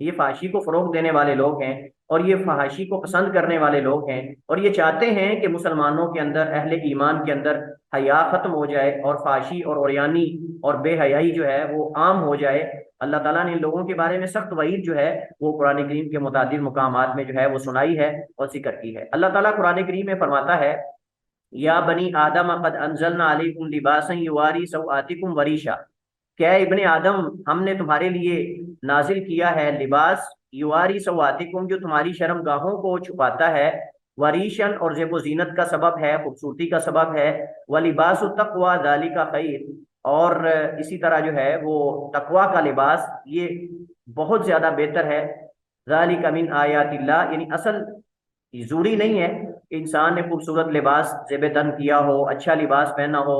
یہ فحاشی کو فروغ دینے والے لوگ ہیں، اور یہ فحاشی کو پسند کرنے والے لوگ ہیں، اور یہ چاہتے ہیں کہ مسلمانوں کے اندر، اہل ایمان کے اندر حیا ختم ہو جائے، اور فحاشی اور عریانی اور بے حیائی جو ہے وہ عام ہو جائے۔ اللہ تعالیٰ نے ان لوگوں کے بارے میں سخت وعید جو ہے وہ قرآن کریم کے متعدد مقامات میں جو ہے وہ سنائی ہے اور ذکر کی ہے۔ اللہ تعالیٰ قرآن کریم میں فرماتا ہے، یا بنی آدم قد انزلنا علیکم لباسا یواری سوآتکم وریشا، کہ اے ابن آدم، ہم نے تمہارے لیے نازل کیا ہے لباس یواری سوآتکم، جو تمہاری شرم گاہوں کو چھپاتا ہے، وریشن، اور زیب و زینت کا سبب ہے، خوبصورتی کا سبب ہے، ولباس التقوی ذالک خیر، اور اسی طرح جو ہے وہ تقوی کا لباس یہ بہت زیادہ بہتر ہے۔ ذالک من آیات اللہ، یعنی اصل ضروری نہیں ہے کہ انسان نے خوبصورت لباس زیب تن کیا ہو، اچھا لباس پہنا ہو،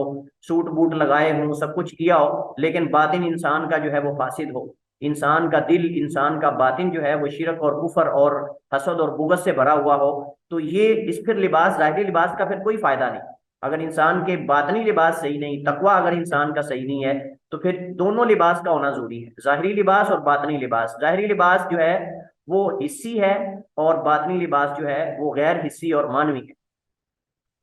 سوٹ بوٹ لگائے ہوں، سب کچھ کیا ہو، لیکن باطن انسان کا جو ہے وہ فاسد ہو، انسان کا دل، انسان کا باطن جو ہے وہ شرک اور کفر اور حسد اور بغض سے بھرا ہوا ہو، تو یہ اس پھر لباس، ظاہری لباس کا پھر کوئی فائدہ نہیں۔ اگر انسان کے باطنی لباس صحیح نہیں، تقوی اگر انسان کا صحیح نہیں ہے، تو پھر دونوں لباس کا ہونا ضروری ہے، ظاہری لباس اور باطنی لباس۔ ظاہری لباس جو ہے وہ حصی ہے، اور باطنی لباس جو ہے وہ غیر حصی اور معنوی ہے،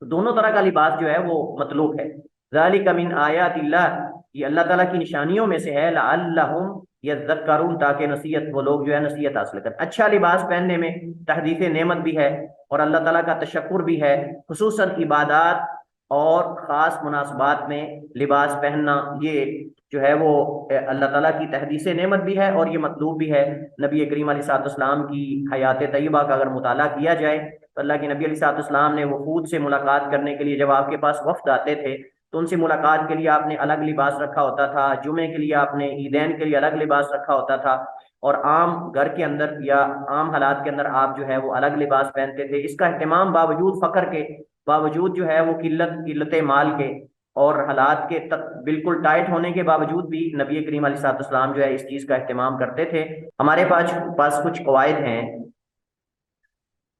تو دونوں طرح کا لباس جو ہے وہ مطلوب ہے۔ ذالک من آیات اللہ، یہ اللہ تعالیٰ کی نشانیوں میں سے ہے، لعلہم یذکرون، تاکہ نصیحت، وہ لوگ جو ہے نصیحت حاصل کریں۔ اچھا لباس پہننے میں تحدیث نعمت بھی ہے، اور اللہ تعالیٰ کا تشکر بھی ہے، خصوصاً عبادات اور خاص مناسبات میں لباس پہننا، یہ جو ہے وہ اللہ تعالیٰ کی تحدیث نعمت بھی ہے، اور یہ مطلوب بھی ہے۔ نبی کریم علیہ الصلوۃ والسلام کی حیات طیبہ کا اگر مطالعہ کیا جائے تو اللہ کے نبی علیہ الصلوۃ والسلام نے وفود سے ملاقات کرنے کے لیے جب آپ کے پاس وفد آتے تھے تو ان سے ملاقات کے لیے آپ نے الگ لباس رکھا ہوتا تھا، جمعے کے لیے آپ نے، عیدین کے لیے الگ لباس رکھا ہوتا تھا، اور عام گھر کے اندر یا عام حالات کے اندر آپ جو ہے وہ الگ لباس پہنتے تھے۔ اس کا اہتمام باوجود فقر کے، باوجود جو ہے وہ قلت مال کے اور حالات کے بالکل ٹائٹ ہونے کے باوجود بھی نبی کریم علیہ الصلوۃ والسلام جو ہے اس چیز کا اہتمام کرتے تھے۔ ہمارے پاس کچھ قواعد ہیں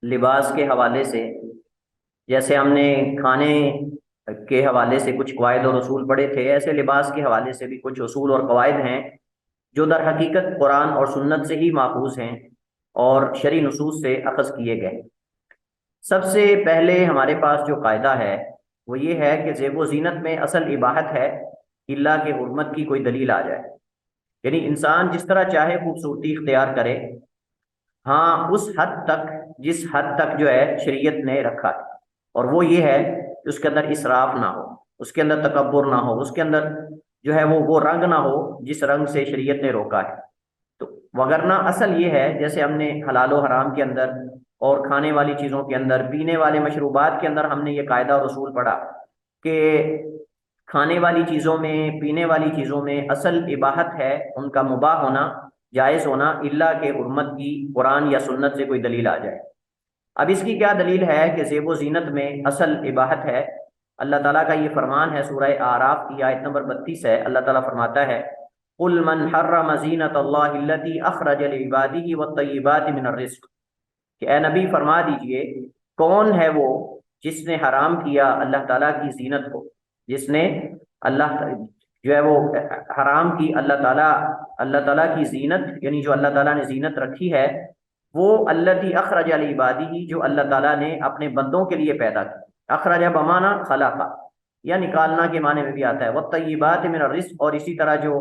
لباس کے حوالے سے، جیسے ہم نے کھانے کے حوالے سے کچھ قواعد اور اصول پڑھے تھے، ایسے لباس کے حوالے سے بھی کچھ اصول اور قواعد ہیں جو در حقیقت قرآن اور سنت سے ہی ماخوذ ہیں اور شرعی نصوص سے اخذ کیے گئے۔ سب سے پہلے ہمارے پاس جو قاعدہ ہے وہ یہ ہے کہ زیب و زینت میں اصل اباحت ہے اللہ کے حرمت کی کوئی دلیل آ جائے، یعنی انسان جس طرح چاہے خوبصورتی اختیار کرے، ہاں اس حد تک جس حد تک جو ہے شریعت نے رکھا ہے، اور وہ یہ ہے کہ اس کے اندر اسراف نہ ہو، اس کے اندر تکبر نہ ہو، اس کے اندر جو ہے وہ رنگ نہ ہو جس رنگ سے شریعت نے روکا ہے۔ تو وگرنہ اصل یہ ہے، جیسے ہم نے حلال و حرام کے اندر اور کھانے والی چیزوں کے اندر، پینے والے مشروبات کے اندر ہم نے یہ قاعدہ اور اصول پڑھا کہ کھانے والی چیزوں میں، پینے والی چیزوں میں اصل اباحت ہے ان کا مباح ہونا، جائز ہونا، اللہ کے حرمت کی قرآن یا سنت سے کوئی دلیل آ جائے۔ اب اس کی کیا دلیل ہے کہ زیب و زینت میں اصل اباحت ہے؟ اللہ تعالیٰ کا یہ فرمان ہے، سورہ اعراف کی آیت نمبر 32 ہے، اللہ تعالیٰ فرماتا ہے، قل من حرم زینت اللہ التی اخرج لعباده والطیبات من الرزق، کہ اے نبی فرما دیجئے کون ہے وہ جس نے حرام کیا اللہ تعالیٰ کی زینت کو، جس نے اللہ جو ہے وہ حرام کی اللہ تعالیٰ کی زینت، یعنی جو اللہ تعالیٰ نے زینت رکھی ہے، وہ التی اخرج لعباده، جو اللہ تعالیٰ نے اپنے بندوں کے لیے پیدا کی، اخرج بمانا خلقا، یا نکالنا کے معنی میں بھی آتا ہے، والطیبات من الرزق، اور اسی طرح جو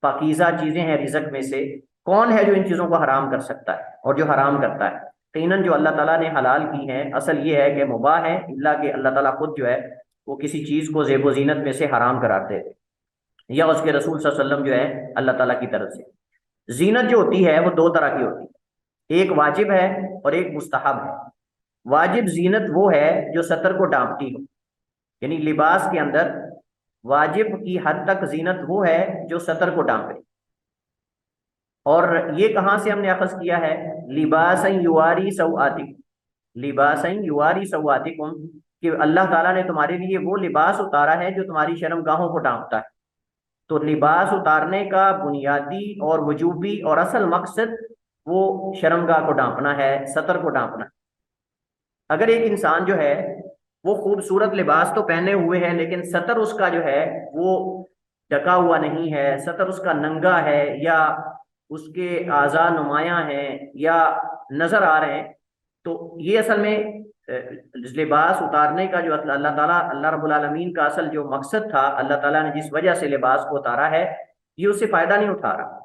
پاکیزہ چیزیں ہیں رزق میں سے، کون ہے جو ان چیزوں کو حرام کر سکتا ہے اور جو حرام کرتا ہے؟ یقیناً جو اللہ تعالیٰ نے حلال کی ہیں اصل یہ ہے کہ مباح ہے، اللہ کے اللہ تعالیٰ خود جو ہے وہ کسی چیز کو زیب و زینت میں سے حرام قرار دیتے، یا اس کے رسول صلی اللہ علیہ وسلم جو ہے اللہ تعالیٰ کی طرف سے۔ زینت جو ہوتی ہے وہ دو طرح کی ہوتی ہے، ایک واجب ہے اور ایک مستحب ہے۔ واجب زینت وہ ہے جو سطر کو ڈھانپتی ہو، یعنی لباس کے اندر واجب کی حد تک زینت وہ ہے جو سطر کو ڈھانپے، اور یہ کہاں سے ہم نے اخذ کیا ہے؟ لباسا یواری سوآتکم، لباسا یواری سوآتکم، کہ اللہ تعالیٰ نے تمہارے لیے وہ لباس اتارا ہے جو تمہاری شرم گاہوں کو ڈھانپتا ہے۔ تو لباس اتارنے کا بنیادی اور وجوبی اور اصل مقصد وہ شرم گاہ کو ڈھانپنا ہے، سطر کو ڈھانپنا ہے۔ اگر ایک انسان جو ہے وہ خوبصورت لباس تو پہنے ہوئے ہے لیکن سطر اس کا جو ہے وہ ڈھکا ہوا نہیں ہے، سطر اس کا ننگا ہے، یا اس کے اعضاء نمایاں ہیں یا نظر آ رہے ہیں، تو یہ اصل میں لباس اتارنے کا جو اللہ تعالیٰ اللہ رب العالمین کا اصل جو مقصد تھا، اللہ تعالیٰ نے جس وجہ سے لباس کو اتارا ہے، یہ اس سے فائدہ نہیں اٹھا رہا۔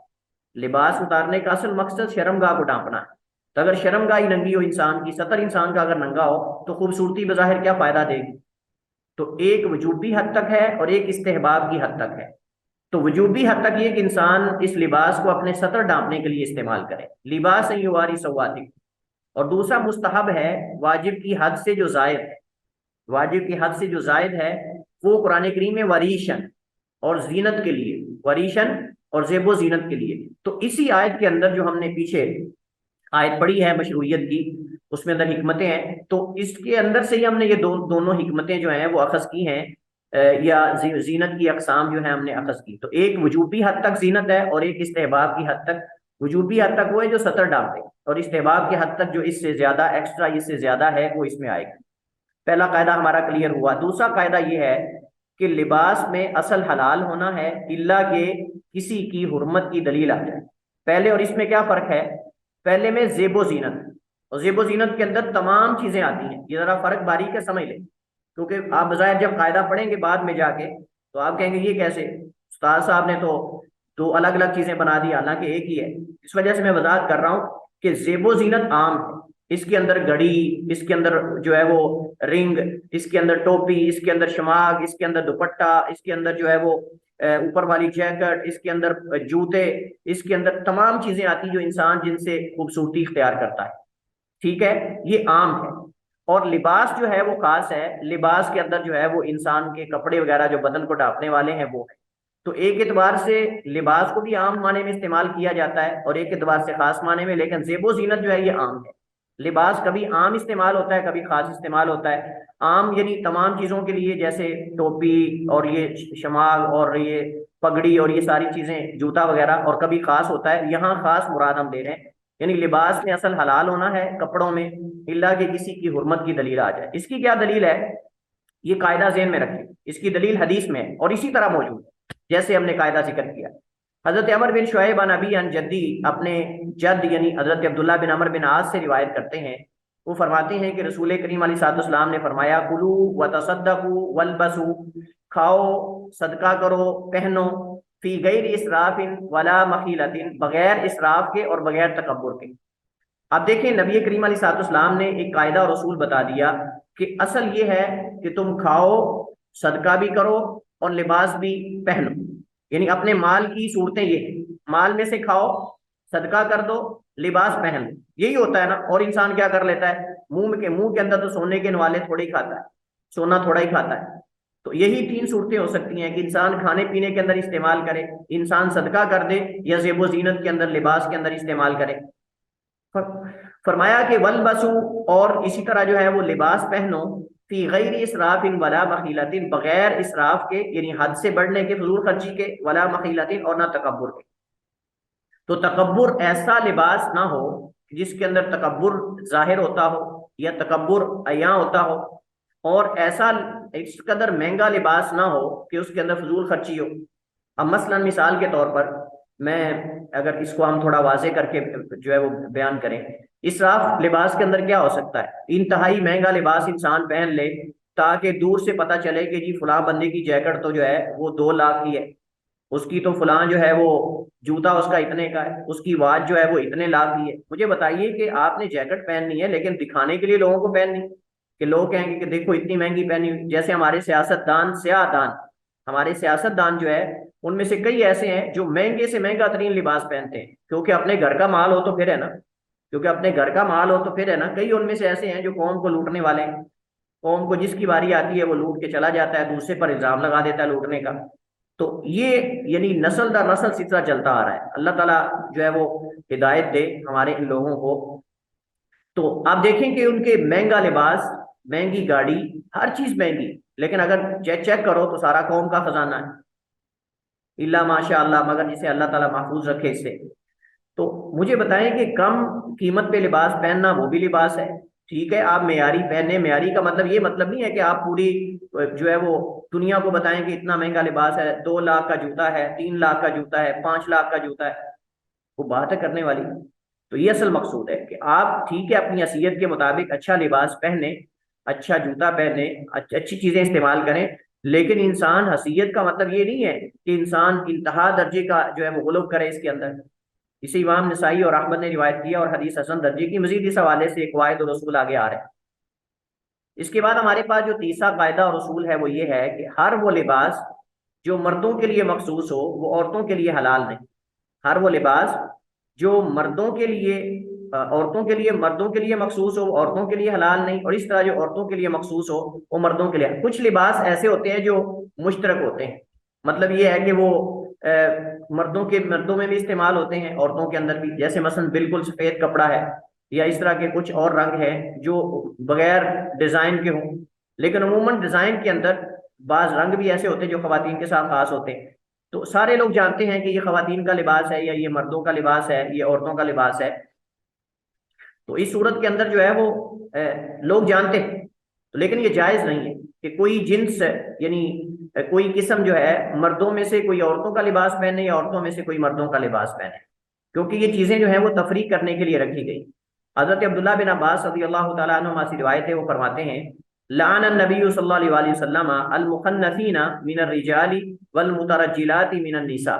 لباس اتارنے کا اصل مقصد شرمگاہ کو ڈھانپنا ہے۔ تو اگر شرمگاہ ہی ننگی ہو انسان کی، سطر انسان کا اگر ننگا ہو، تو خوبصورتی بظاہر کیا فائدہ دے گی؟ تو ایک وجوبی حد تک ہے اور ایک استحباب کی حد تک ہے۔ تو وجوبی حد تک یہ کہ انسان اس لباس کو اپنے سطر ڈھانپنے کے لیے استعمال کرے، لباس یواری سواتک۔ اور دوسرا مستحب ہے، واجب کی حد سے جو زائد ہے، واجب کی حد سے جو زائد ہے وہ قرآن کریم میں وریشن اور زینت کے لیے، وریشن اور زیب و زینت کے لیے۔ تو اسی آیت کے اندر جو ہم نے پیچھے آیت پڑھی ہے مشروعیت کی، اس میں اندر حکمتیں ہیں، تو اس کے اندر سے ہی ہم نے یہ دونوں حکمتیں جو ہیں وہ اخذ کی ہیں، یا زینت کی اقسام جو ہیں ہم نے اخذ کی۔ تو ایک وجوبی حد تک زینت ہے اور ایک استحباب کی حد تک۔ وجوبی حد تک وہ ہے جو سطر ڈالتے ہیں، اور استحباب کی حد تک جو اس سے زیادہ ایکسٹرا، اس سے زیادہ ہے، وہ اس میں آئے گا۔ پہلا قاعدہ ہمارا کلیئر ہوا۔ دوسرا قاعدہ یہ ہے کہ لباس میں اصل حلال ہونا ہے الا کہ کسی کی حرمت کی دلیل آ جائے۔ پہلے اور اس میں کیا فرق ہے؟ پہلے میں زیب و زینت، اور زیب و زینت کے اندر تمام چیزیں آتی ہیں، یہ ذرا فرق باریک ہے، سمجھ لیں، کیونکہ آپ بظاہر جب قاعدہ پڑھیں گے بعد میں جا کے تو آپ کہیں گے یہ کیسے، استاد صاحب نے تو دو الگ الگ چیزیں بنا دی، حالانکہ ایک ہی ہے۔ اس وجہ سے میں وضاحت کر رہا ہوں کہ زیب و زینت عام ہے، اس کے اندر گھڑی، اس کے اندر جو ہے وہ رنگ، اس کے اندر ٹوپی، اس کے اندر شماغ، اس کے اندر دوپٹہ، اس کے اندر جو ہے وہ اوپر والی جیکٹ، اس کے اندر جوتے، اس کے اندر تمام چیزیں آتی جو انسان جن سے خوبصورتی اختیار کرتا ہے، ٹھیک ہے، یہ عام ہے۔ اور لباس جو ہے وہ خاص ہے، لباس کے اندر جو ہے وہ انسان کے کپڑے وغیرہ جو بدن کو ڈھانپنے والے ہیں وہ ہے۔ تو ایک اعتبار سے لباس کو بھی عام معنی میں استعمال کیا جاتا ہے اور ایک اعتبار سے خاص معنی میں، لیکن زیب و زینت جو ہے یہ عام ہے۔ لباس کبھی عام استعمال ہوتا ہے، کبھی خاص استعمال ہوتا ہے۔ عام یعنی تمام چیزوں کے لیے، جیسے ٹوپی اور یہ شمال اور یہ پگڑی اور یہ ساری چیزیں، جوتا وغیرہ، اور کبھی خاص ہوتا ہے۔ یہاں خاص مراد ہم لے رہے ہیں، یعنی لباس میں اصل حلال ہونا ہے کپڑوں میں، الا کہ کسی کی حرمت کی دلیل آ جائے۔ اس کی کیا دلیل ہے؟ یہ قاعدہ ذہن میں رکھیں، اس کی دلیل حدیث میں ہے اور اسی طرح موجود ہے جیسے ہم نے قاعدہ ذکر کیا۔ حضرت عمر بن شعیب عن ابی عن جدی، اپنے جد یعنی حضرت عبداللہ بن عمر بن عاص سے روایت کرتے ہیں، وہ فرماتے ہیں کہ رسول کریم علیہ الصلوۃ والسلام نے فرمایا، کلو وتصدقوا والبسوا، کھاؤ، صدقہ کرو، پہنو، فی غیر اسراف ولا مخیلۃ، بغیر اسراف کے اور بغیر تکبر کے۔ اب دیکھیں نبی کریم علیہ الصلوۃ والسلام نے ایک قاعدہ اور اصول بتا دیا کہ اصل یہ ہے کہ تم کھاؤ، صدقہ بھی کرو اور لباس بھی پہنو، یعنی اپنے مال کی صورتیں یہ ہیں، مال میں سے کھاؤ، صدقہ کر دو، لباس پہن لو، یہی ہوتا ہے نا۔ اور انسان کیا کر لیتا ہے، منہ کے اندر تو سونے کے نوالے تھوڑے ہی کھاتا ہے، سونا تھوڑا ہی کھاتا ہے۔ تو یہی تین صورتیں ہو سکتی ہیں کہ انسان کھانے پینے کے اندر استعمال کرے، انسان صدقہ کر دے، یا زیب و زینت کے اندر، لباس کے اندر استعمال کرے۔ فرمایا کہ ولبسو، اور اسی طرح جو ہے وہ لباس پہنو، فی غیر اسراف ولا مخیلۃ، بغیر اسراف کے یعنی حد سے بڑھنے کے، فضول خرچی کے، ولا مخیلۃ اور نہ تکبر کے۔ تو تکبر، ایسا لباس نہ ہو جس کے اندر تکبر ظاہر ہوتا ہو یا تکبر عیاں ہوتا ہو، اور ایسا اس قدر مہنگا لباس نہ ہو کہ اس کے اندر فضول خرچی ہو۔ اب مثلا مثال کے طور پر میں اگر اس کو ہم تھوڑا واضح کر کے جو ہے وہ بیان کریں، اسراف لباس کے اندر کیا ہو سکتا ہے؟ انتہائی مہنگا لباس انسان پہن لے تاکہ دور سے پتہ چلے کہ جی فلاں بندے کی جیکٹ تو جو ہے وہ 2 لاکھ کی ہے، اس کی تو فلاں جو ہے وہ جوتا اس کا اتنے کا ہے، اس کی واچ جو ہے وہ اتنے لاکھ کی ہے۔ مجھے بتائیے کہ آپ نے جیکٹ پہننی ہے لیکن دکھانے کے لیے لوگوں کو پہننی، کہ لوگ کہیں گے کہ دیکھو اتنی مہنگی پہنی ہوئی۔ جیسے ہمارے سیاست دان، سیاہ دان، ہمارے سیاست دان جو ہے ان میں سے کئی ایسے ہیں جو مہنگے سے مہنگا ترین لباس پہنتے ہیں، کیونکہ اپنے گھر کا مال ہو تو پھر ہے نا، کیونکہ اپنے گھر کا مال ہو تو پھر ہے نا۔ کئی ان میں سے ایسے ہیں جو قوم کو لوٹنے والے ہیں، قوم کو جس کی باری آتی ہے وہ لوٹ کے چلا جاتا ہے، دوسرے پر الزام لگا دیتا ہے لوٹنے کا۔ تو یہ یعنی نسل در نسل سلسلہ چلتا آ رہا ہے۔ اللہ تعالیٰ جو ہے وہ ہدایت دے ہمارے ان لوگوں کو۔ تو آپ دیکھیں کہ ان کے مہنگا لباس، مہنگی گاڑی، ہر چیز مہنگی، لیکن اگر چیک کرو تو سارا قوم کا خزانہ ہے، اللہ ماشاء اللہ، مگر جسے اللہ تعالیٰ محفوظ رکھے اس سے۔ تو مجھے بتائیں کہ کم قیمت پہ لباس پہننا وہ بھی لباس ہے، ٹھیک ہے، آپ معیاری پہننے، معیاری کا مطلب یہ مطلب نہیں ہے کہ آپ پوری جو ہے وہ دنیا کو بتائیں کہ اتنا مہنگا لباس ہے، 2 لاکھ کا جوتا ہے، 3 لاکھ کا جوتا ہے، 5 لاکھ کا جوتا ہے۔ وہ بات ہے کرنے والی۔ تو یہ اصل مقصود ہے کہ آپ ٹھیک ہے اپنی حیثیت کے مطابق اچھا لباس پہنے، اچھا جوتا پہنے، اچھی چیزیں استعمال کریں، لیکن انسان حیثیت کا مطلب یہ نہیں ہے کہ انسان انتہا درجے کا جو ہے وہ غلو کرے اس کے اندر۔ اسے امام نسائی اور احمد نے روایت کیا اور حدیث حسن درجے کی۔ مزید اس حوالے سے ایک قواعد اور اصول آگے آ رہے ہیں۔ اس کے بعد ہمارے پاس جو تیسرا قاعدہ اور اصول ہے وہ یہ ہے کہ ہر وہ لباس جو مردوں کے لیے مخصوص ہو وہ عورتوں کے لیے حلال نہیں۔ ہر وہ لباس جو مردوں کے لیے عورتوں کے لیے مردوں کے لیے مخصوص ہو وہ عورتوں کے لیے حلال نہیں، اور اس طرح جو عورتوں کے لیے مخصوص ہو وہ مردوں کے لیے۔ کچھ لباس ایسے ہوتے ہیں جو مشترک ہوتے ہیں، مطلب یہ ہے کہ وہ مردوں میں بھی استعمال ہوتے ہیں، عورتوں کے اندر بھی، جیسے مثلا بالکل سفید کپڑا ہے، یا اس طرح کے کچھ اور رنگ ہیں جو بغیر ڈیزائن کے ہوں۔ لیکن عموماً ڈیزائن کے اندر بعض رنگ بھی ایسے ہوتے ہیں جو خواتین کے ساتھ خاص ہوتے ہیں۔ تو سارے لوگ جانتے ہیں کہ یہ خواتین کا لباس ہے یا یہ مردوں کا لباس ہے، یہ عورتوں کا لباس ہے۔ تو اس صورت کے اندر جو ہے وہ لوگ جانتے ہیں، لیکن یہ جائز نہیں ہے کہ کوئی جنس یعنی کوئی قسم جو ہے مردوں میں سے کوئی عورتوں کا لباس پہنے یا عورتوں میں سے کوئی مردوں کا لباس پہنے، کیونکہ یہ چیزیں جو ہیں وہ تفریق کرنے کے لیے رکھی گئی۔ حضرت عبداللہ بن عباس رضی اللہ تعالیٰ عنہما سے روایت ہے، وہ فرماتے ہیں لعن النبی صلی اللہ علیہ وسلم المخنثین من الرجال والمترجلات من النساء۔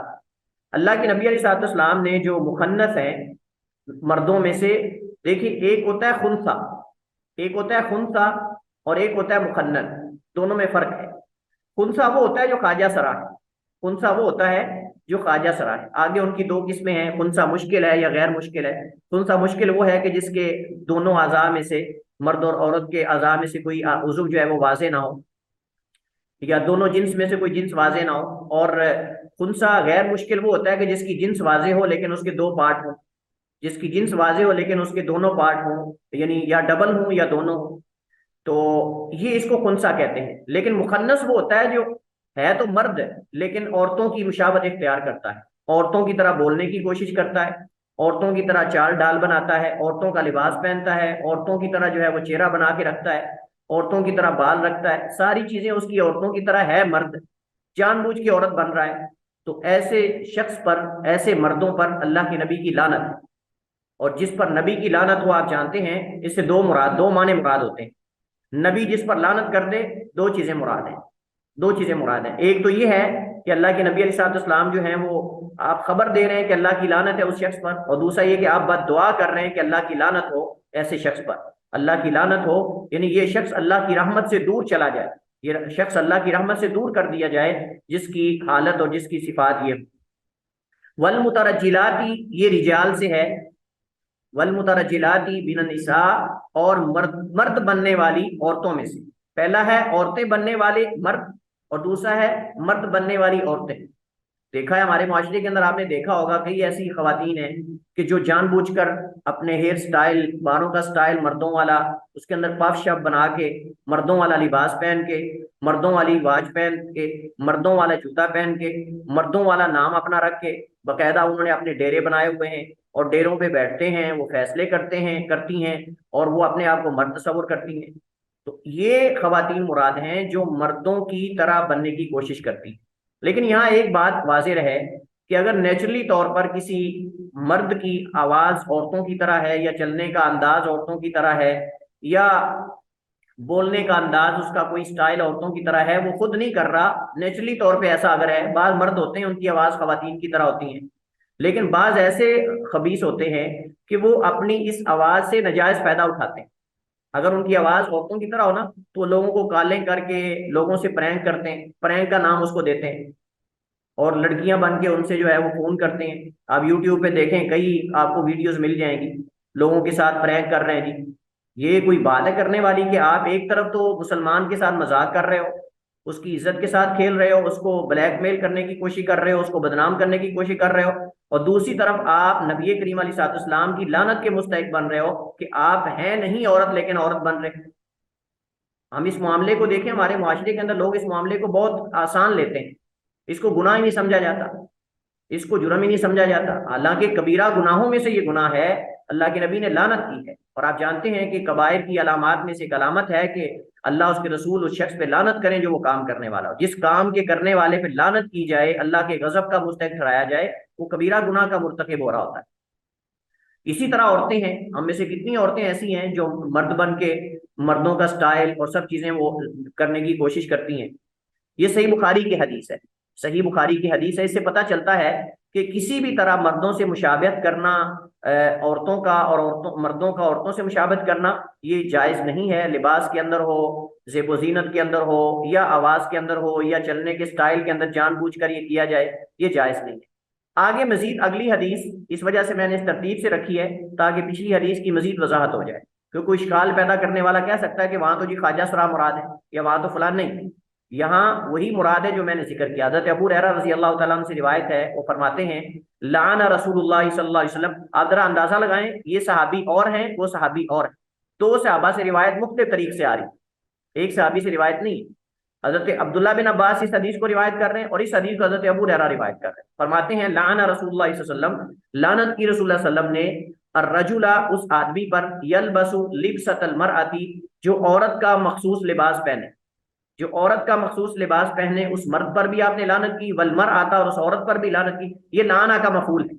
اللہ کے نبی علیہ الصلوۃ والسلام نے جو مخنث ہیں مردوں میں سے، دیکھیے ایک ہوتا ہے خنثی، ایک ہوتا ہے خنثی اور ایک ہوتا ہے مخنث، دونوں میں فرق ہے۔ خنثی وہ ہوتا ہے جو خواجہ سرا ہے، خنثی وہ ہوتا ہے جو خواجہ سرا ہے۔ آگے ان کی دو قسمیں ہیں، خنثی مشکل ہے یا غیر مشکل ہے۔ خنثی مشکل وہ ہے کہ جس کے دونوں اعضاء میں سے، مرد اور عورت کے اعضاء میں سے کوئی عضو جو ہے وہ واضح نہ ہو، یا دونوں جنس میں سے کوئی جنس واضح نہ ہو۔ اور خنثی غیر مشکل وہ ہوتا ہے کہ جس کی جنس واضح ہو لیکن اس کے دو پارٹ ہوں، جس کی جنس واضح ہو لیکن اس کے دونوں پارٹ ہوں، یعنی یا ڈبل ہوں یا دونوں ہوں، تو یہ اس کو خنثی کہتے ہیں۔ لیکن مخنث وہ ہوتا ہے جو ہے تو مرد لیکن عورتوں کی مشابہت اختیار کرتا ہے، عورتوں کی طرح بولنے کی کوشش کرتا ہے، عورتوں کی طرح چال ڈال بناتا ہے، عورتوں کا لباس پہنتا ہے، عورتوں کی طرح جو ہے وہ چہرہ بنا کے رکھتا ہے، عورتوں کی طرح بال رکھتا ہے، ساری چیزیں اس کی عورتوں کی طرح ہے، مرد جان بوجھ کے عورت بن رہا ہے۔ تو ایسے شخص پر، ایسے مردوں پر اللہ کے نبی کی لعنت ہے۔ اور جس پر نبی کی لعنت ہو، آپ جانتے ہیں اس سے دو معنی مراد ہوتے ہیں۔ نبی جس پر لعنت کر دے، دو چیزیں مراد ہیں، دو چیزیں مراد ہیں۔ ایک تو یہ ہے کہ اللہ کے نبی علیہ الصلوۃ والسلام جو ہیں وہ آپ خبر دے رہے ہیں کہ اللہ کی لعنت ہے اس شخص پر، اور دوسرا یہ کہ آپ بد دعا کر رہے ہیں کہ اللہ کی لعنت ہو ایسے شخص پر، اللہ کی لعنت ہو، یعنی یہ شخص اللہ کی رحمت سے دور چلا جائے، یہ شخص اللہ کی رحمت سے دور کر دیا جائے جس کی حالت اور جس کی صفات یہ۔ والمترجلاتی یہ رجال سے ہے، والمترجلاتی من النساء اور مرد بننے والی عورتوں میں سے۔ پہلا ہے عورتیں بننے والے مرد، اور دوسرا ہے مرد بننے والی عورتیں۔ دیکھا ہے ہمارے معاشرے کے اندر، آپ نے دیکھا ہوگا کئی ایسی خواتین ہیں کہ جو جان بوجھ کر اپنے ہیئر سٹائل، باروں کا سٹائل مردوں والا، اس کے اندر پف شپ بنا کے، مردوں والا لباس پہن کے، مردوں والی واچ پہن کے، مردوں والا جوتا پہن کے، مردوں والا نام اپنا رکھ کے، باقاعدہ انہوں نے اپنے ڈیرے بنائے ہوئے ہیں اور ڈیروں پہ بیٹھتے ہیں، وہ فیصلے کرتی ہیں اور وہ اپنے آپ کو مرد تصور کرتی ہیں۔ تو یہ خواتین مراد ہیں جو مردوں کی طرح بننے کی کوشش کرتی ہیں۔ لیکن یہاں ایک بات واضح رہے کہ اگر نیچرلی طور پر کسی مرد کی آواز عورتوں کی طرح ہے، یا چلنے کا انداز عورتوں کی طرح ہے، یا بولنے کا انداز اس کا کوئی سٹائل عورتوں کی طرح ہے، وہ خود نہیں کر رہا، نیچرلی طور پہ ایسا اگر ہے، بعض مرد ہوتے ہیں ان کی آواز خواتین کی طرح ہوتی ہیں، لیکن بعض ایسے خبیث ہوتے ہیں کہ وہ اپنی اس آواز سے نجائز فائدہ اٹھاتے ہیں۔ اگر ان کی آواز عورتوں کی طرح ہو نا تو لوگوں کو کالیں کر کے لوگوں سے پرینک کرتے ہیں، پرینک کا نام اس کو دیتے ہیں، اور لڑکیاں بن کے ان سے جو ہے وہ فون کرتے ہیں۔ آپ یوٹیوب پہ دیکھیں، کئی آپ کو ویڈیوز مل جائیں گی، لوگوں کے ساتھ پرینک کر رہے ہیں۔ جی یہ کوئی بات ہے کرنے والی کہ آپ ایک طرف تو مسلمان کے ساتھ مذاق کر رہے ہو، اس کی عزت کے ساتھ کھیل رہے ہو، اس کو بلیک میل کرنے کی کوشش کر رہے ہو، اس کو بدنام کرنے کی کوشش کر رہے ہو، اور دوسری طرف آپ نبی کریم علیہ الصلوۃ والسلام کی لعنت کے مستحق بن رہے ہو کہ آپ ہیں نہیں عورت لیکن عورت بن رہے ہیں۔ ہم اس معاملے کو دیکھیں، ہمارے معاشرے کے اندر لوگ اس معاملے کو بہت آسان لیتے ہیں، اس کو گناہ ہی نہیں سمجھا جاتا، اس کو جرم ہی نہیں سمجھا جاتا، حالانکہ کبیرہ گناہوں میں سے یہ گناہ ہے، اللہ کے نبی نے لعنت کی ہے۔ اور آپ جانتے ہیں کہ کبائر کی علامات میں سے ایک علامت ہے کہ اللہ اس کے رسول اس شخص پہ لعنت کریں جو وہ کام کرنے والا ہو۔ جس کام کے کرنے والے پہ لعنت کی جائے، اللہ کے غضب کا مستحق ٹھہرایا جائے، وہ کبیرہ گناہ کا مرتکب ہو رہا ہوتا ہے۔ اسی طرح عورتیں ہیں، ہم میں سے کتنی عورتیں ایسی ہیں جو مرد بن کے مردوں کا سٹائل اور سب چیزیں وہ کرنے کی کوشش کرتی ہیں۔ یہ صحیح بخاری کی حدیث ہے، صحیح بخاری کی حدیث ہے۔ اس سے پتہ چلتا ہے کہ کسی بھی طرح مردوں سے مشابہت کرنا، عورتوں کا اور مردوں کا عورتوں سے مشابہت کرنا یہ جائز نہیں ہے، لباس کے اندر ہو، زیب و زینت کے اندر ہو، یا آواز کے اندر ہو، یا چلنے کے سٹائل کے اندر جان بوجھ کر یہ کیا جائے، یہ جائز نہیں ہے۔ آگے مزید اگلی حدیث اس وجہ سے میں نے اس ترتیب سے رکھی ہے تاکہ پچھلی حدیث کی مزید وضاحت ہو جائے، کیونکہ کوئی اشکال پیدا کرنے والا کہہ سکتا ہے کہ وہاں تو جی خواجہ سرا مراد ہے یا وہاں تو فلان، نہیں، یہاں وہی مراد ہے جو میں نے ذکر کیا۔ حضرت ابو ہریرہ رضی اللہ تعالیٰ عنہ سے روایت ہے، وہ فرماتے ہیں لعن رسول اللہ صلی اللہ علیہ وسلم۔ آپ ذرا اندازہ لگائیں، یہ صحابی اور ہیں، وہ صحابی اور ہیں، دو صحابہ سے روایت مختلف طریق سے آ رہی، ایک صحابی سے روایت نہیں۔ حضرت عبداللہ بن عباس اس حدیث کو روایت کر رہے ہیں اور اس حدیث کو حضرت ابو ہریرہ روایت کر رہے ہیں۔ فرماتے ہیں لعن رسول اللہ صلی اللہ علیہ وسلم، لعنت کی رسول اللہ صلی اللہ علیہ وسلم نے الرجل اس آدمی پر، یلبس لبسۃ المرأۃ جو عورت کا مخصوص لباس پہنے، جو عورت کا مخصوص لباس پہنے، اس مرد پر بھی آپ نے لعنت کی، والمرأۃ اور اس عورت پر بھی لعنت کی۔ یہ لعنہ کا مفعول ہے،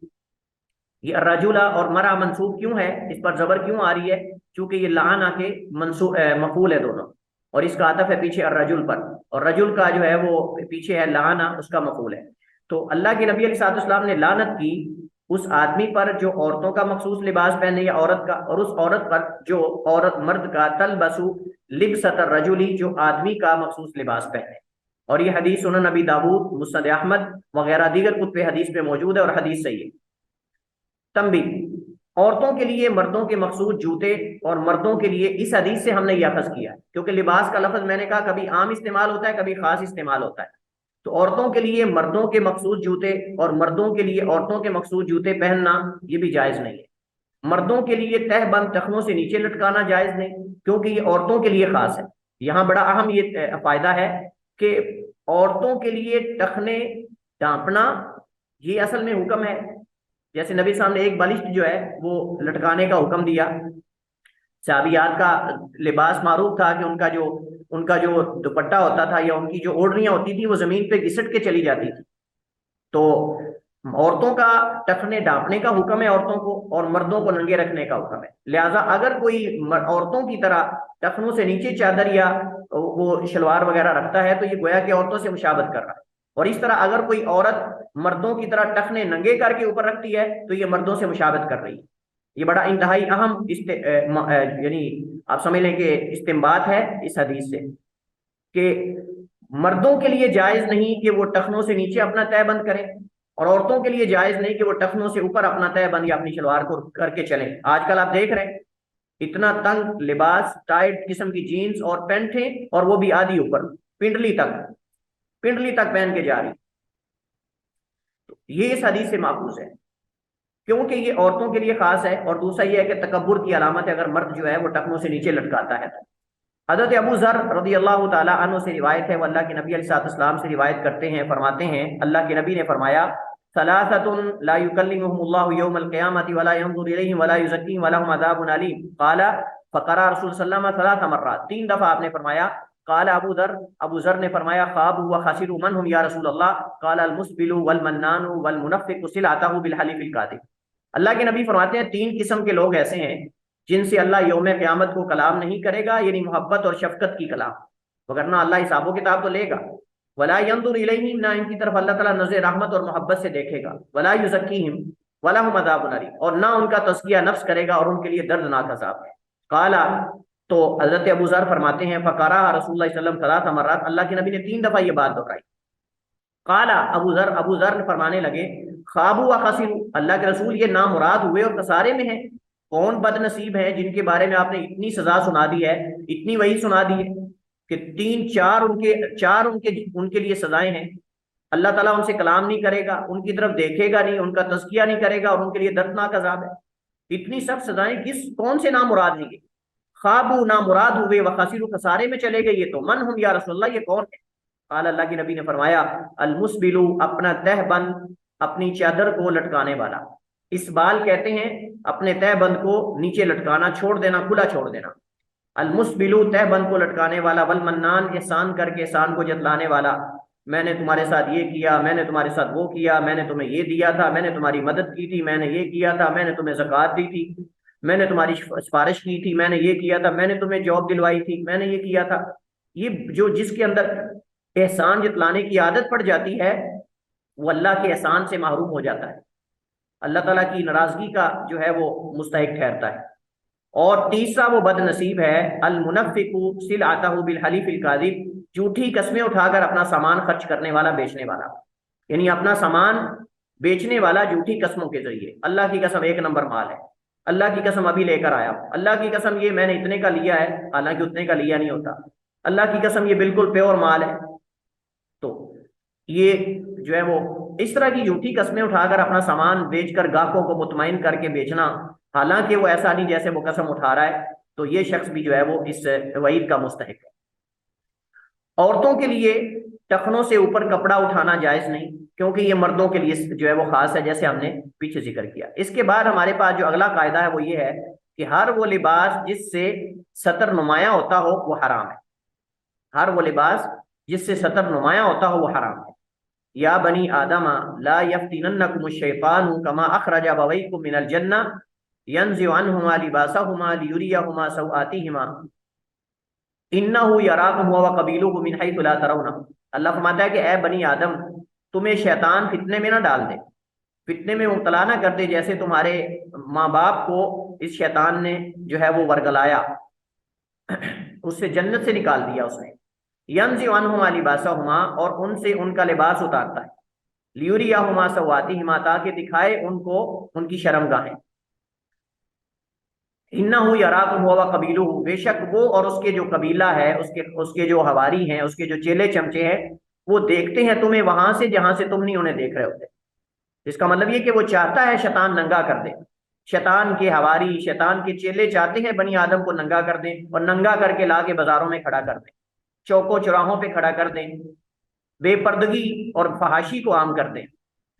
یہ الرجل اور مرأہ منصوب کیوں ہے، اس پر زبر کیوں آ رہی ہے؟ چونکہ یہ لعنہ کے مفعول ہے دونوں، اور اس کا عطف ہے پیچھے الرجل پر، اور رجل کا جو ہے وہ پیچھے ہے لعنہ، اس کا مفعول ہے۔ تو اللہ کے نبی علیہ السلام نے لعنت کی اس آدمی پر جو عورتوں کا مخصوص لباس پہنے یا عورت کا، اور اس عورت پر جو عورت مرد کا تلبسو لبسۃ الرجل جو آدمی کا مخصوص لباس پہنے۔ اور یہ حدیث سنن نبی داؤد، مسند احمد وغیرہ دیگر کتب حدیث میں موجود ہے اور حدیث صحیح ہے۔ تنبیہ، عورتوں کے لیے مردوں کے مخصوص جوتے، اور مردوں کے لیے اس حدیث سے ہم نے یہ اخذ کیا، کیونکہ لباس کا لفظ میں نے کہا کبھی عام استعمال ہوتا ہے، کبھی خاص استعمال ہوتا ہے۔ تو عورتوں کے لیے مردوں کے مخصوص جوتے اور مردوں کے لیے عورتوں کے مخصوص جوتے پہننا یہ بھی جائز نہیں ہے۔ مردوں کے لیے تہ بند ٹخنوں سے نیچے لٹکانا جائز نہیں، کیونکہ یہ عورتوں کے لیے خاص ہے۔ یہاں بڑا اہم یہ فائدہ ہے کہ عورتوں کے لیے ٹخنے ڈانپنا یہ اصل میں حکم ہے۔ جیسے نبی صاحب نے ایک بالشت جو ہے وہ لٹکانے کا حکم دیا، صحابیات کا لباس معروف تھا کہ ان کا جو دوپٹہ ہوتا تھا یا ان کی جو اوڑھنیاں ہوتی تھی وہ زمین پہ گھسٹ کے چلی جاتی تھی۔ تو عورتوں کا ٹخنے ڈانپنے کا حکم ہے عورتوں کو، اور مردوں کو ننگے رکھنے کا حکم ہے۔ لہٰذا اگر کوئی عورتوں کی طرح ٹخنوں سے نیچے چادر یا وہ شلوار وغیرہ رکھتا ہے تو یہ گویا کہ عورتوں سے مشابہت کر رہا ہے، اور اس طرح اگر کوئی عورت مردوں کی طرح ٹخنے ننگے کر کے اوپر رکھتی ہے تو یہ مردوں سے مشابہت کر رہی ہے۔ یہ بڑا انتہائی اہم یعنی آپ سمجھ لیں کہ استنباط ہے اس حدیث سے کہ مردوں کے لیے جائز نہیں کہ وہ ٹخنوں سے نیچے اپنا تہ بند کریں، اور عورتوں کے لیے جائز نہیں کہ وہ ٹخنوں سے اوپر اپنا تہ بند یا اپنی شلوار کو کر کے چلیں۔ آج کل آپ دیکھ رہے ہیں اتنا تنگ لباس، ٹائٹ قسم کی جینز اور پینٹ ہیں، اور وہ بھی آدھی اوپر پنڈلی تک پہن کے جا رہی۔ یہ اس حدیث سے ماخوذ ہے کیونکہ یہ عورتوں کے لیے خاص ہے، اور دوسرا یہ ہے کہ تکبر کی علامت ہے اگر مرد جو ہے وہ ٹخنوں سے نیچے لٹکاتا ہے۔ حضرت ابو ذر رضی اللہ تعالیٰ عنہ سے روایت ہے، وہ اللہ کے نبی علیہ السلام سے روایت کرتے ہیں، فرماتے ہیں اللہ کے نبی نے فرمایا ثلاثۃ لا يكلمهم الله يوم القيامة ولا ينظر إليهم ولا يزكيهم ولهم عذاب أليم قال فقرأ رسول صلی اللہ علیہ وسلم ثلاث مرات، تین دفعہ آپ نے فرمایا۔ قال ابو ذر نے فرمایا خاب وخسر من هم یا رسول اللہ؟ قال المسبل والمنان والمنفق صلعته بالحلف الكاذب۔ اللہ کے نبی فرماتے ہیں تین قسم کے لوگ ایسے ہیں جن سے اللہ یوم قیامت کو کلام نہیں کرے گا، یعنی محبت اور شفقت کی کلام، وگرنہ اللہ حساب و کتاب تو لے گا۔ ولا ينظر الیہم، نہ ان کی طرف اللہ تعالیٰ نظر رحمت اور محبت سے دیکھے گا۔ ولا یزکیہم ولہم عذاب الیم، اور نہ ان کا تزکیہ نفس کرے گا اور ان کے لیے دردناک عذاب ہے۔ قال، تو حضرت ابو ذر فرماتے ہیں فقرأ رسول اللہ صلی اللہ علیہ وسلم ثلاث مرات، اللہ کے نبی نے تین دفعہ یہ بات دہرائی۔ قال ابو ذر فرمانے لگے خوابوا وخسروا، اللہ کے رسول یہ نامراد ہوئے اور خسارے میں ہیں۔ کون بد نصیب ہیں جن کے بارے میں آپ نے اتنی سزا سنا دی ہے، اتنی وحی سنا دی ہے کہ چار ان کے لیے سزائیں ہیں۔ اللہ تعالیٰ ان سے کلام نہیں کرے گا، ان کی طرف دیکھے گا نہیں، ان کا تزکیہ نہیں کرے گا، اور ان کے لیے دردناک عذاب ہے۔ اتنی سب سزائیں کون سے نامراد ہیں یہ؟ خوابوا نامراد ہوئے، وخسروا خسارے میں چلے گئے، یہ تو من ہم یا رسول اللہ، یہ کون ہے؟ قال، اللہ کے نبی نے فرمایا المسبل، اپنا تہ بند اپنی چادر کو لٹکانے والا۔ اس بال کہتے ہیں اپنے تہ بند کو نیچے لٹکانا، چھوڑ دینا، کھلا چھوڑ دینا۔ المسبل تہ بند کو لٹکانے والا، والمنان احسان کر کے احسان کو جتلانے والا، میں نے تمہارے ساتھ یہ کیا، میں نے تمہارے ساتھ وہ کیا، میں نے تمہیں یہ دیا تھا، میں نے تمہاری مدد کی تھی، میں نے یہ کیا تھا، میں نے تمہیں زکوٰۃ دی تھی، میں نے تمہاری سفارش کی تھی، میں نے یہ کیا تھا، میں نے تمہیں جاب دلوائی تھی، میں نے یہ کیا تھا. یہ جو جس کے اندر احسان جتلانے کی عادت پڑ جاتی ہے وہ اللہ کے احسان سے محروم ہو جاتا ہے، اللہ تعالیٰ کی ناراضگی کا جو ہے وہ مستحق ٹھہرتا ہے. اور تیسرا وہ بد نصیب ہے المنفق سلعتہ بالحلیف الکاذب، جھوٹی قسمیں اٹھا کر اپنا سامان خرچ کرنے والا، بیچنے والا. یعنی اپنا سامان بیچنے والا جھوٹی قسموں کے ذریعے. اللہ کی قسم ایک نمبر مال ہے، اللہ کی قسم ابھی لے کر آیا ہوں، اللہ کی قسم یہ میں نے اتنے کا لیا ہے، حالانکہ اتنے کا لیا نہیں ہوتا، اللہ کی قسم یہ بالکل پیور مال ہے. تو یہ جو ہے وہ اس طرح کی جھوٹی قسمیں اٹھا کر اپنا سامان بیچ کر گاہکوں کو مطمئن کر کے بیچنا، حالانکہ وہ ایسا نہیں جیسے وہ قسم اٹھا رہا ہے، تو یہ شخص بھی جو ہے وہ اس وعید کا مستحق ہے. عورتوں کے لیے ٹخنوں سے اوپر کپڑا اٹھانا جائز نہیں، کیونکہ یہ مردوں کے لیے جو ہے وہ خاص ہے، جیسے ہم نے پیچھے ذکر کیا. اس کے بعد ہمارے پاس جو اگلا قاعدہ ہے وہ یہ ہے کہ ہر وہ لباس جس سے سطر نمایاں ہوتا ہو وہ حرام ہے. ہر وہ لباس جس سے سطر نمایاں ہوتا ہو وہ حرام ہے. یا بنی آدم لا یفتننکم الشیطان کما اخرج ابویکم من الجنہ ینزع عنہما لباسہما لیریہما سوآتہما انہ یراکم ہوا وقبیلہ من حیث لا ترونہ. اللہ فرماتا ہے کہ اے بنی آدم، تمہیں شیطان فتنے میں نہ ڈال دے، فتنے میں مبتلا نہ کر دے، جیسے تمہارے ماں باپ کو اس شیطان نے جو ہے وہ ورگلایا، اس سے جنت سے نکال دیا اس نے. ینزع عنہما لباسہما، اور ان سے ان کا لباس اتارتا ہے، لیریہما سوآتہما، تاکہ دکھائے ان کو ان کی شرمگاہیں. انہ یراکم ہوا وقبیلہ، بے شک وہ اور اس کے جو قبیلہ ہے، اس کے جو حواری ہیں، اس کے جو چیلے چمچے ہیں، وہ دیکھتے ہیں تمہیں وہاں سے جہاں سے تم نہیں انہیں دیکھ رہے ہوتے. اس کا مطلب یہ کہ وہ چاہتا ہے شیطان ننگا کر دے. شیطان کے حواری، شیطان کے چیلے چاہتے ہیں بنی آدم کو ننگا کر دیں، اور ننگا کر کے لا کے بازاروں میں کھڑا کر دیں، چوکوں چوراہوں پہ کھڑا کر دیں، بے پردگی اور فحاشی کو عام کر دیں.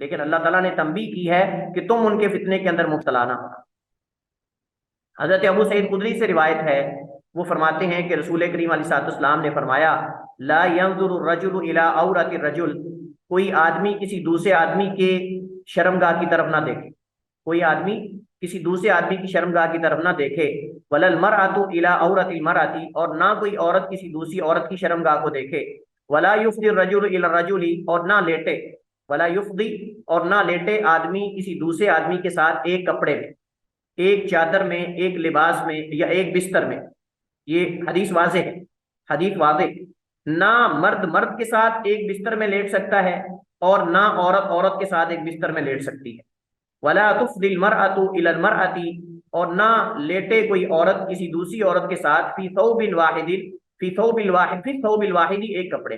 لیکن اللہ تعالیٰ نے تنبیہ کی ہے کہ تم ان کے فتنے کے اندر مبتلا نہ ہونا. حضرت ابو سعید خدری سے روایت ہے، وہ فرماتے ہیں کہ رسول کریم علیہ الصلوۃ والسلام نے فرمایا لا ينظر الرجل الى عورت الرجل، کوئی آدمی کسی دوسرے آدمی کے شرمگاہ کی طرف نہ دیکھے، کوئی آدمی کسی دوسرے آدمی کی شرمگاہ کی طرف نہ دیکھے. ولا المرأة الى عورت المرأة، اور نہ کوئی عورت کسی دوسری عورت کی شرمگاہ کو دیکھے. ولا يفضي الرجل الى الرجل، اور نہ لیٹے، ولا يفضي، اور نہ لیٹے آدمی کسی دوسرے آدمی کے ساتھ ایک کپڑے میں، ایک چادر میں، ایک لباس میں، یا ایک بستر میں. یہ حدیث واضح ہے، حدیث واضح. نہ مرد مرد کے ساتھ ایک بستر میں لیٹ سکتا ہے، اور نہ عورت عورت کے ساتھ ایک بستر میں لیٹ سکتی ہے. ولا تفضي المرأة الى المرأة، اور نہ لیٹے کوئی عورت کسی دوسری عورت کے ساتھ فی ثوب واحد، فی ثوب الواحد، فی ثوب الواحد، ایک کپڑے.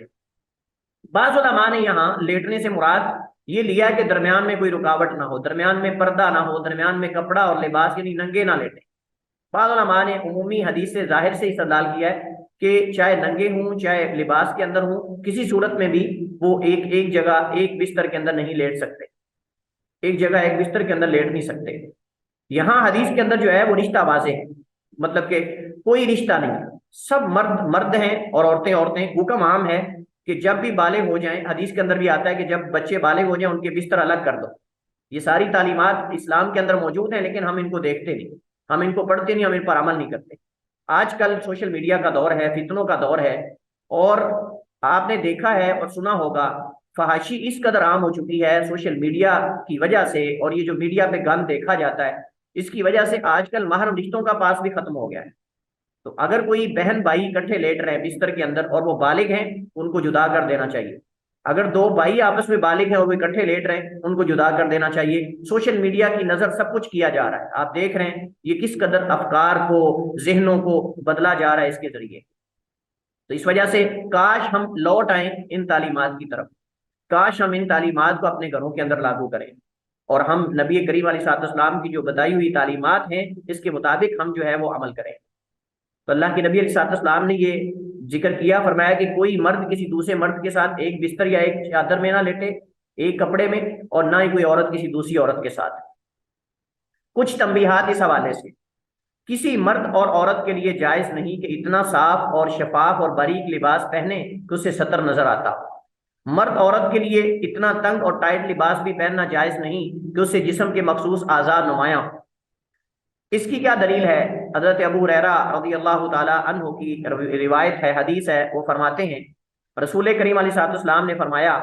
بعض علماء نے یہاں لیٹنے سے مراد یہ لیا کہ درمیان میں کوئی رکاوٹ نہ ہو، درمیان میں پردہ نہ ہو، درمیان میں کپڑا اور لباس، یعنی ننگے نہ لیٹیں. بعض علماء نے عمومی حدیث سے ظاہر سے استدلال کیا ہے کہ چاہے ننگے ہوں چاہے لباس کے اندر ہوں، کسی صورت میں بھی وہ ایک جگہ ایک بستر کے اندر نہیں لیٹ سکتے، ایک جگہ ایک بستر کے اندر لیٹ نہیں سکتے. یہاں حدیث کے اندر جو ہے وہ رشتہ واضح ہے، مطلب کہ کوئی رشتہ نہیں، سب مرد مرد ہیں اور عورتیں عورتیں. حکم عام ہے کہ جب بھی بالغ ہو جائیں، حدیث کے اندر بھی آتا ہے کہ جب بچے بالغ ہو جائیں ان کے بستر الگ کر دو. یہ ساری تعلیمات اسلام کے اندر موجود ہیں، لیکن ہم ان کو دیکھتے نہیں، ہم ان کو پڑھتے نہیں، ہم ان پر عمل نہیں کرتے. آج کل سوشل میڈیا کا دور ہے، فتنوں کا دور ہے، اور آپ نے دیکھا ہے اور سنا ہوگا فحاشی اس قدر عام ہو چکی ہے سوشل میڈیا کی وجہ سے، اور یہ جو میڈیا پہ گند دیکھا جاتا ہے اس کی وجہ سے آج کل محرم رشتوں کا پاس بھی ختم ہو گیا ہے. تو اگر کوئی بہن بھائی اکٹھے لیٹ رہے ہیں بستر کے اندر اور وہ بالغ ہیں، ان کو جدا کر دینا چاہیے. اگر دو بھائی آپس میں بالغ ہیں اور وہ اکٹھے لیٹ رہے ہیں، ان کو جدا کر دینا چاہیے. سوشل میڈیا کی نظر سب کچھ کیا جا رہا ہے، آپ دیکھ رہے ہیں یہ کس قدر افکار کو، ذہنوں کو بدلا جا رہا ہے اس کے ذریعے. تو اس وجہ سے کاش ہم لوٹ آئیں ان تعلیمات کی طرف، کاش ہم ان تعلیمات کو اپنے گھروں کے اندر لاگو کریں، اور ہم نبی کریم علیہ الصلوۃ والسلام کی جو بتائی ہوئی تعلیمات ہیں اس کے مطابق ہم جو ہے وہ عمل کریں. تو اللہ کے نبی علیہ الصلوۃ والسلام نے یہ ذکر کیا، فرمایا کہ کوئی مرد کسی دوسرے مرد کے ساتھ ایک بستر یا ایک چادر میں نہ لیٹے، ایک کپڑے میں، اور نہ ہی کوئی عورت کسی دوسری عورت کے ساتھ. کچھ تنبیہات اس حوالے سے، کسی مرد اور عورت کے لیے جائز نہیں کہ اتنا صاف اور شفاف اور باریک لباس پہنے کہ اسے ستر نظر آتا ہو. مرد عورت کے لیے اتنا تنگ اور ٹائٹ لباس بھی پہننا جائز نہیں کہ اس سے جسم کے مخصوص اعضاء نمایاں ہوں۔ اس کی کیا دلیل ہے؟ حضرت ابو ہریرہ رضی اللہ تعالی عنہ کی روایت ہے، حدیث ہے، وہ فرماتے ہیں رسول کریم علیہ الصلوۃ والسلام نے فرمایا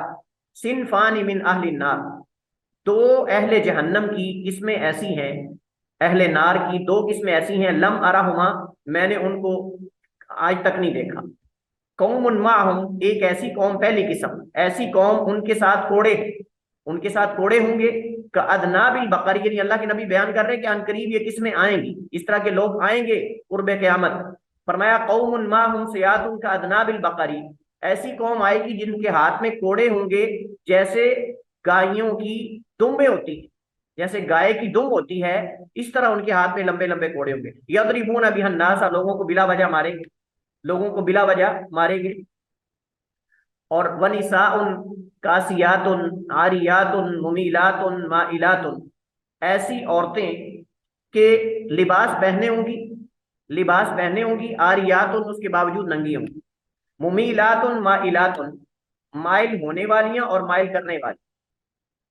صنفان من اہل النار، دو اہل جہنم کی قسمیں ایسی ہیں، اہل نار کی دو قسمیں ایسی ہیں، لم ارہما، میں نے ان کو آج تک نہیں دیکھا، قوم معہم، ایک ایسی قوم، پہلی قسم ایسی قوم ان کے ساتھ کوڑے، ان کے ساتھ کوڑے ہوں گے، کاذناب البقر، یعنی اللہ کے نبی بیان کر رہے ہیں کہ ان قریب یہ قسمیں آئیں گی، اس طرح کے لوگ آئیں گے قرب قیامت۔ فرمایا قوم معہم سیات کاذناب البقر، ایسی قوم آئے گی جن کے ہاتھ میں کوڑے ہوں گے جیسے گائیوں کی دمبیں ہوتی ہیں، جیسے گائے کی دم ہوتی ہے اس طرح ان کے ہاتھ میں لمبے لمبے کوڑے ہوں گے، یضربون بها الناس، لوگوں کو بلا وجہ ماریں گے، لوگوں کو بلا وجہ ماریں گے۔ اور ونساء کاسیات عاریات ممیلات مائلات، ایسی عورتیں کہ لباس پہنے ہوں گی، لباس پہنے ہوں گی، عاریات اس کے باوجود ننگی ہوں گی، ممیلات مائلات، مائل ہونے والیاں اور مائل کرنے والی،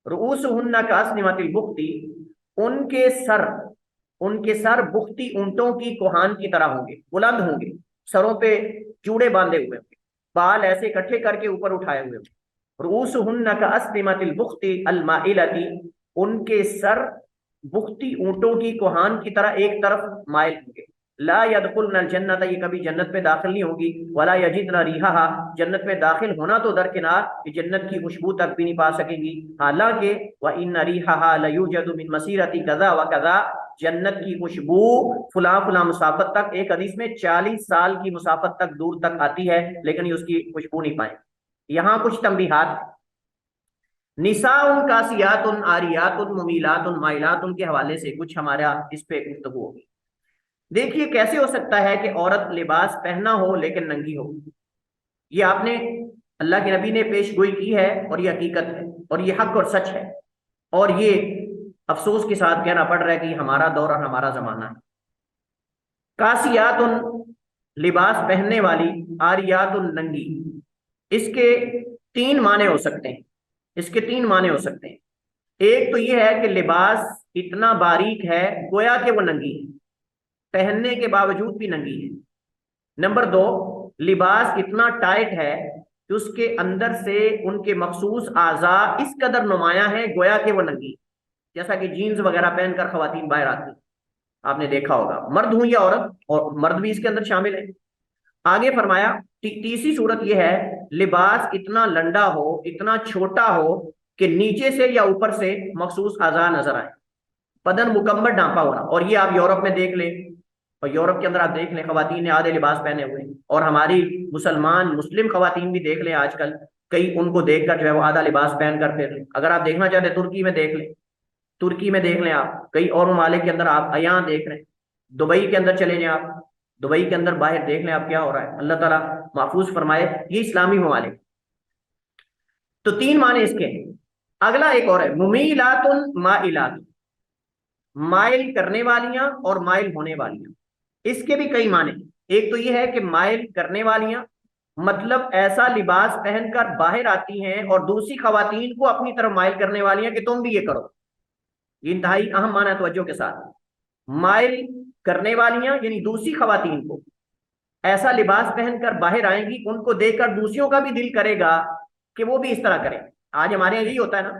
رؤوسہن کاسنمۃ البخت، ان کے سر بختی اونٹوں کی کوہان کی طرح ہوں گے، بلند ہوں گے، سروں پہ چوڑے باندھے ہوئے ہوں گے، بال ایسے اکٹھے کر کے اوپر اٹھائے ہوئے ہوں گے، رؤوسہن کاسنمۃ البخت المائلۃ، ان کے سر بختی اونٹوں کی کوہان کی طرح ایک طرف مائل ہوں گے، لا يدخلن الجنت، یہ کبھی جنت میں داخل نہیں ہوگی، ولا یجدن ریحھا، جنت میں داخل ہونا تو درکنار کہ جنت کی خوشبو تک بھی نہیں پا سکیں گی، حالانکہ وان ریحھا لیوجد من مسیرۃ کذا وکذا، جنت کی خوشبو فلاں فلاں مسافت تک، ایک حدیث میں 40 سال کی مسافت تک دور تک آتی ہے، لیکن یہ اس کی خوشبو نہیں پائیں۔ یہاں کچھ تنبیہات، نساء کاسیات عاریات ممیلات مائلات کے حوالے سے کچھ ہمارا اس پہ گفتگو ہوگی۔ دیکھیے کیسے ہو سکتا ہے کہ عورت لباس پہنا ہو لیکن ننگی ہو؟ یہ آپ نے اللہ کے نبی نے پیش گوئی کی ہے اور یہ حقیقت ہے اور یہ حق اور سچ ہے، اور یہ افسوس کے ساتھ کہنا پڑ رہا ہے کہ یہ ہمارا دور اور ہمارا زمانہ ہے۔ کاسیات لباس پہننے والی، عاریات ننگی، اس کے تین معنی ہو سکتے ہیں، اس کے تین معنی ہو سکتے ہیں۔ ایک تو یہ ہے کہ لباس اتنا باریک ہے گویا کہ وہ ننگی ہے، پہننے کے باوجود بھی ننگی ہے۔ نمبر دو، لباس اتنا ٹائٹ ہے کہ اس کے اندر سے ان کے مخصوص اعضاء اس قدر نمایاں ہیں گویا کہ وہ ننگی، جیسا کہ جینز وغیرہ پہن کر خواتین باہر آتی ہیں، آپ نے دیکھا ہوگا، مرد ہوں یا عورت، اور مرد بھی اس کے اندر شامل ہے۔ آگے فرمایا تیسری صورت یہ ہے لباس اتنا لنڈا ہو، اتنا چھوٹا ہو کہ نیچے سے یا اوپر سے مخصوص اعضاء نظر آئے، بدن مکمل ڈھانپا ہونا، اور یہ آپ یورپ میں دیکھ لیں، اور یورپ کے اندر آپ دیکھ لیں خواتین نے آدھے لباس پہنے ہوئے ہیں، اور ہماری مسلم خواتین بھی دیکھ لیں آج کل، کئی ان کو دیکھ کر جو ہے وہ آدھا لباس پہن کر پھر لیں۔ اگر آپ دیکھنا چاہتے ہیں ترکی میں دیکھ لیں، ترکی میں دیکھ لیں، آپ کئی اور ممالک کے اندر آپ یہاں دیکھ رہے ہیں، دبئی کے اندر چلے جائیں، آپ دبئی کے اندر باہر دیکھ لیں آپ کیا ہو رہا ہے، اللہ تعالیٰ محفوظ فرمائے، یہ اسلامی ممالک۔ تو تین معنی اس کے ہیں۔ اگلا ایک اور ہے ممیلات مائلات، مائل کرنے والیاں اور مائل ہونے والیاں، اس کے بھی کئی معنی۔ ایک تو یہ ہے کہ مائل کرنے والیاں مطلب ایسا لباس پہن کر باہر آتی ہیں اور دوسری خواتین کو اپنی طرف مائل کرنے والیاں کہ تم بھی یہ کرو، یہ انتہائی اہم معنی توجہ کے ساتھ۔ مائل کرنے والیاں یعنی دوسری خواتین کو ایسا لباس پہن کر باہر آئیں گی، ان کو دیکھ کر دوسریوں کا بھی دل کرے گا کہ وہ بھی اس طرح کریں۔ آج ہمارے یہاں یہی ہوتا ہے نا،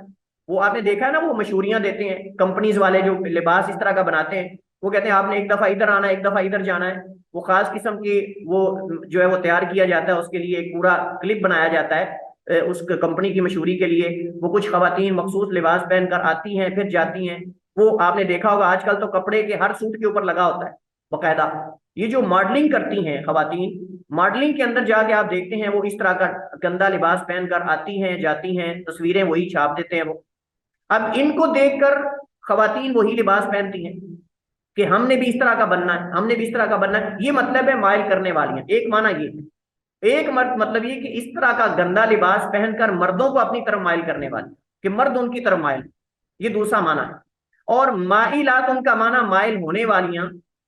وہ آپ نے دیکھا ہے نا، وہ مشہوریاں دیتے ہیں کمپنیز والے جو لباس اس طرح کا بناتے ہیں، وہ کہتے ہیں آپ نے ایک دفعہ ادھر آنا ہے، ایک دفعہ ادھر جانا ہے، وہ خاص قسم کی وہ جو ہے وہ تیار کیا جاتا ہے، اس کے لیے ایک پورا کلپ بنایا جاتا ہے اس کمپنی کی مشہوری کے لیے۔ وہ کچھ خواتین مخصوص لباس پہن کر آتی ہیں پھر جاتی ہیں، وہ آپ نے دیکھا ہوگا آج کل تو کپڑے کے ہر سوٹ کے اوپر لگا ہوتا ہے باقاعدہ۔ یہ جو ماڈلنگ کرتی ہیں خواتین، ماڈلنگ کے اندر جا کے آپ دیکھتے ہیں وہ اس طرح کا گندا لباس پہن کر آتی ہیں جاتی ہیں، تصویریں وہی چھاپ دیتے ہیں وہ۔ اب ان کو دیکھ کر خواتین وہی لباس پہنتی ہیں کہ ہم نے بھی اس طرح کا بننا ہے، ہم نے بھی اس طرح کا بننا ہے، یہ مطلب ہے مائل کرنے والی ہیں۔ ایک معنی یہ ہے، ایک مطلب یہ کہ اس طرح کا گندا لباس پہن کر مردوں کو اپنی طرف مائل کرنے والی کہ مرد ان کی طرف مائل، یہ دوسرا معنی ہے۔ اور مائلات ان کا معنی مائل ہونے والیاں،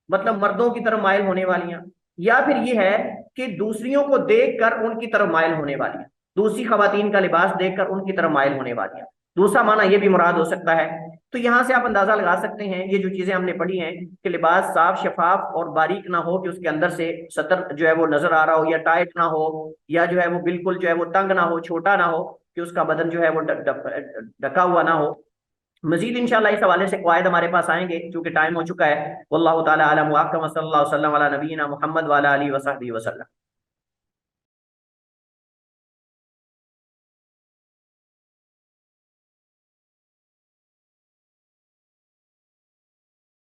مطلب مردوں کی طرف مائل ہونے والیاں، یا پھر یہ ہے کہ دوسریوں کو دیکھ کر ان کی طرف مائل ہونے والیاں۔ دوسری خواتین کا لباس دیکھ کر ان کی طرف مائل ہونے والیاں۔ دوسرا معنی یہ بھی مراد ہو سکتا ہے۔ تو یہاں سے آپ اندازہ لگا سکتے ہیں یہ جو چیزیں ہم نے پڑھی ہیں کہ لباس صاف شفاف اور باریک نہ ہو کہ اس کے اندر سے سطر جو ہے وہ نظر آ رہا ہو، یا ٹائٹ نہ ہو، یا جو ہے وہ بالکل جو ہے وہ تنگ نہ ہو، چھوٹا نہ ہو کہ اس کا بدن جو ہے وہ ڈھکا ہوا نہ ہو۔ مزید انشاءاللہ اس حوالے سے قواعد ہمارے پاس آئیں گے چونکہ ٹائم ہو چکا ہے۔ واللہ تعالی عالم، واحکم، صلی اللہ وسلم علی نبینا محمد وعلی آلہ وصحبہ وسلم۔